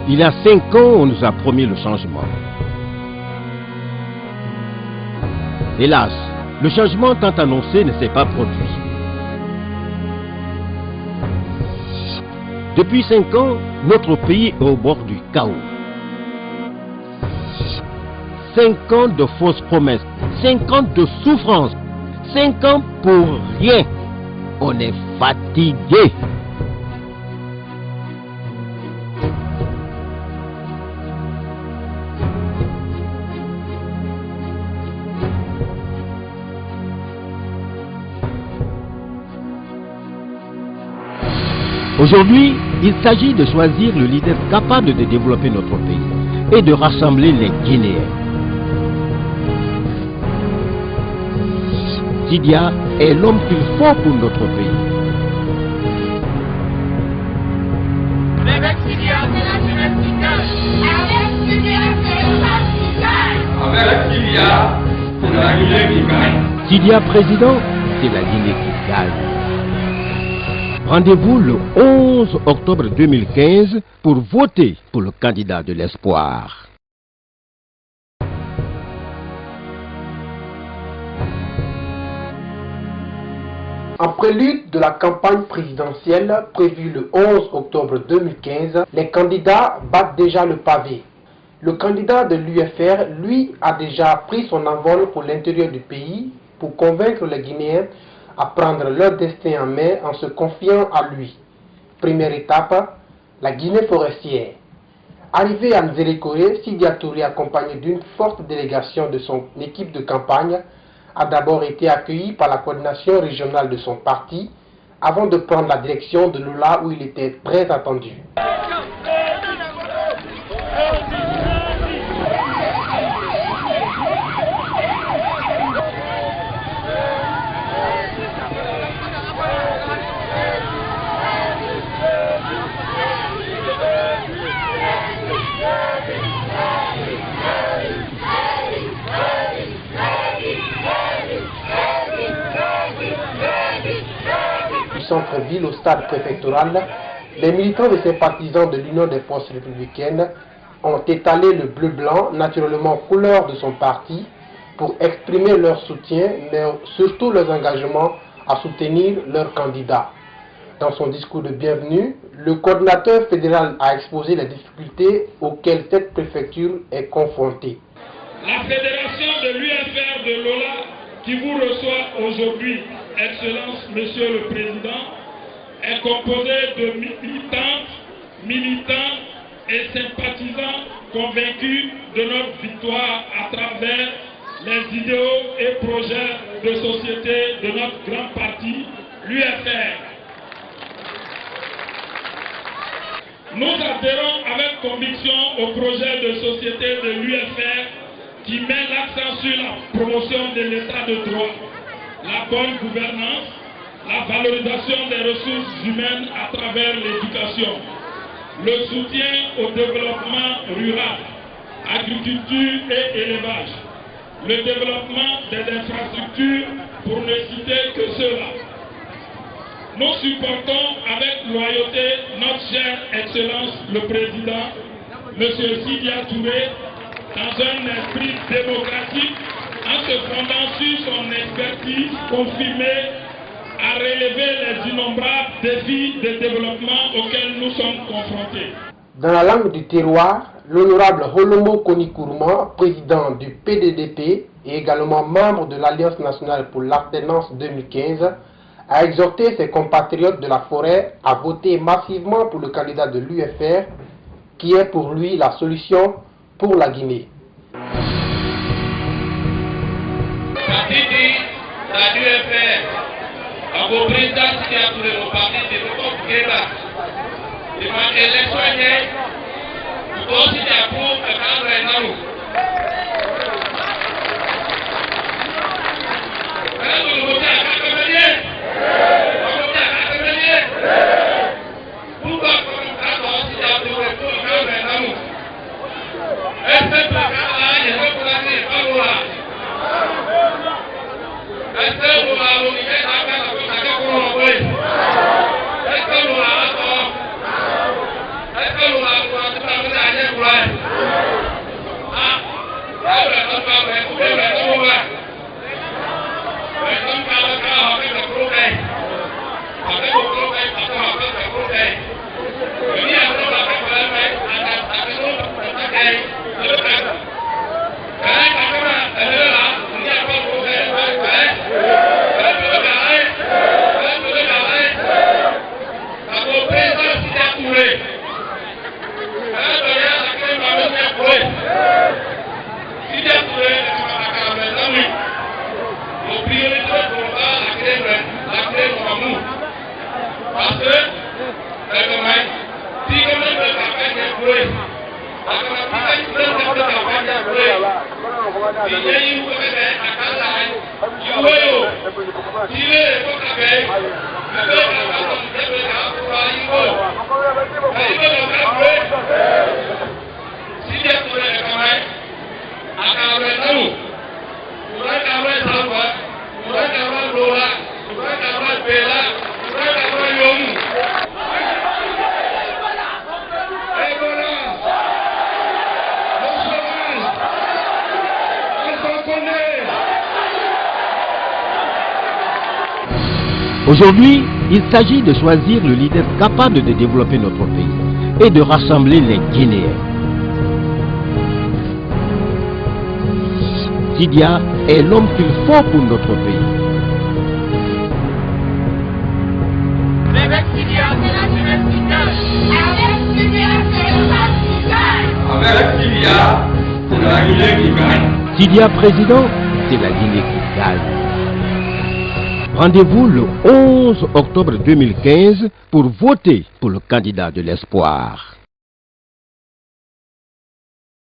Il y a 5 ans, on nous a promis le changement. Hélas, le changement tant annoncé ne s'est pas produit. Depuis 5 ans, notre pays est au bord du chaos. 5 ans de fausses promesses, 5 ans de souffrance, 5 ans pour rien. On est fatigué. Aujourd'hui, il s'agit de choisir le leader capable de développer notre pays et de rassembler les Guinéens. Sidia est l'homme qu'il faut pour notre pays. Avec Sidia, c'est la jeunesse qui gagne. Avec Sidia, c'est le peuple qui gagne. Avec Sidia, c'est la Guinée qui gagne. Sidia président, c'est la Guinée qui gagne. Rendez-vous le 11 octobre 2015 pour voter pour le candidat de l'espoir. En prélude de la campagne présidentielle prévue le 11 octobre 2015, les candidats battent déjà le pavé. Le candidat de l'UFR, lui, a déjà pris son envol pour l'intérieur du pays pour convaincre les Guinéens à prendre leur destin en main en se confiant à lui. Première étape, la Guinée forestière. Arrivé à Nzérékoré, Sidia Touré, accompagné d'une forte délégation de son équipe de campagne, a d'abord été accueilli par la coordination régionale de son parti avant de prendre la direction de Lola où il était très attendu. Centre-ville au stade préfectoral, les militants et sympathisants de l'Union des forces républicaines ont étalé le bleu-blanc, naturellement couleur de son parti, pour exprimer leur soutien, mais surtout leur engagement à soutenir leur candidat. Dans son discours de bienvenue, le coordinateur fédéral a exposé les difficultés auxquelles cette préfecture est confrontée. La fédération de l'UFR de Lola qui vous reçoit aujourd'hui, Excellence, Monsieur le Président, est composée de militants et sympathisants convaincus de notre victoire à travers les idéaux et projets de société de notre grand parti, l'UFR. Nous adhérons avec conviction au projet de société de l'UFR qui met l'accent sur la promotion de l'état de droit, la bonne gouvernance, la valorisation des ressources humaines à travers l'éducation, le soutien au développement rural, agriculture et élevage, le développement des infrastructures pour ne citer que cela. Nous supportons avec loyauté notre chère Excellence le Président, M. Sidia Touré, dans un esprit démocratique, en se fondant sur son expertise confirmée à relever les innombrables défis de développement auxquels nous sommes confrontés. Dans la langue du terroir, l'honorable Holomo Konikourma, président du PDDP et également membre de l'Alliance nationale pour l'alternance 2015, a exhorté ses compatriotes de la forêt à voter massivement pour le candidat de l'UFR, qui est pour lui la solution pour la Guinée. La l'UFR, à vos présidents qui a trouvé vos partis de l'Europe Québec, et ma élection est, vous aussi d'approuve le cadre et nous. Vous votez à 4 milliers? Vous votez à 4 milliers? Pourquoi vous aussi d'approuver pour le cadre et nous? Est-ce que le cadre là, il est reconnaissé par vous là? Est-ce que vous avez oublié la pour est-ce que vous avez accueille. Aujourd'hui, il s'agit de choisir le leader capable de développer notre pays et de rassembler les Guinéens. Sidia est l'homme qu'il faut pour notre pays. Avec Sidia, c'est la Guinée. Avec Sidia, c'est le Portugal. Avec Sidia, c'est la Guinée qui gagne. Sidia président, c'est la Guinée qui gagne. Rendez-vous le 11 octobre 2015 pour voter pour le candidat de l'espoir.